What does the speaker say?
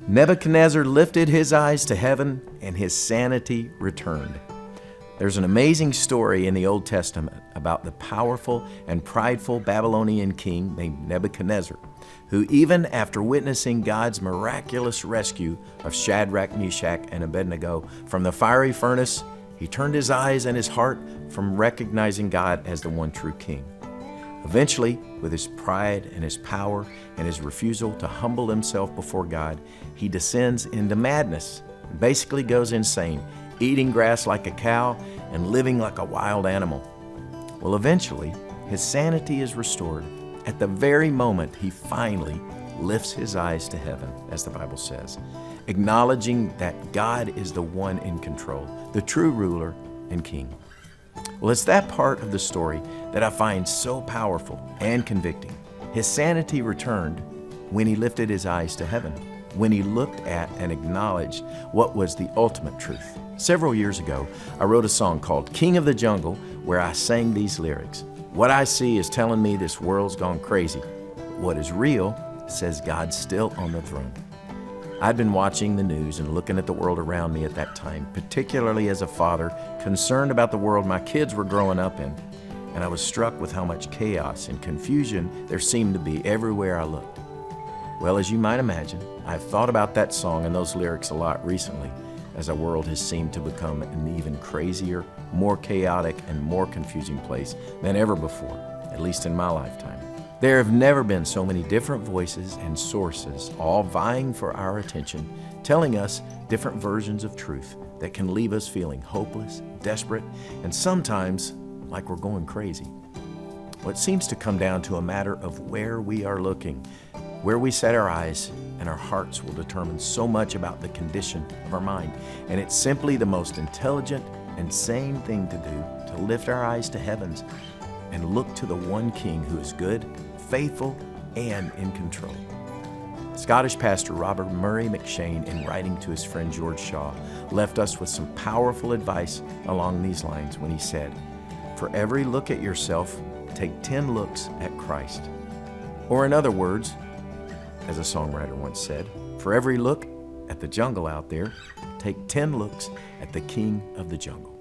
Nebuchadnezzar lifted his eyes to heaven and his sanity returned. There's an amazing story in the Old Testament about the powerful and prideful Babylonian king named Nebuchadnezzar, who even after witnessing God's miraculous rescue of Shadrach, Meshach, and Abednego from the fiery furnace, he turned his eyes and his heart from recognizing God as the one true king. Eventually, with his pride and his power and his refusal to humble himself before God, he descends into madness and basically goes insane, eating grass like a cow and living like a wild animal. Well, eventually, his sanity is restored at the very moment he finally lifts his eyes to heaven, as the Bible says, acknowledging that God is the one in control, the true ruler and king. Well, it's that part of the story that I find so powerful and convicting. His sanity returned when he lifted his eyes to heaven, when he looked at and acknowledged what was the ultimate truth. Several years ago, I wrote a song called King of the Jungle where I sang these lyrics. What I see is telling me this world's gone crazy. But what is real says God's still on the throne. I'd been watching the news and looking at the world around me at that time, particularly as a father concerned about the world my kids were growing up in. And I was struck with how much chaos and confusion there seemed to be everywhere I looked. Well, as you might imagine, I've thought about that song and those lyrics a lot recently, as our world has seemed to become an even crazier, more chaotic, and more confusing place than ever before, at least in my lifetime. There have never been so many different voices and sources, all vying for our attention, telling us different versions of truth that can leave us feeling hopeless, desperate, and sometimes like we're going crazy. What seems to come down to a matter of where we are looking, where we set our eyes, and our hearts will determine so much about the condition of our mind. And it's simply the most intelligent and sane thing to do to lift our eyes to heavens and look to the one King who is good, faithful, and in control. Scottish pastor Robert Murray McShane, in writing to his friend George Shaw, left us with some powerful advice along these lines when he said, "For every look at yourself, take 10 looks at Christ." Or in other words, as a songwriter once said, for every look at the jungle out there, take 10 looks at the King of the Jungle.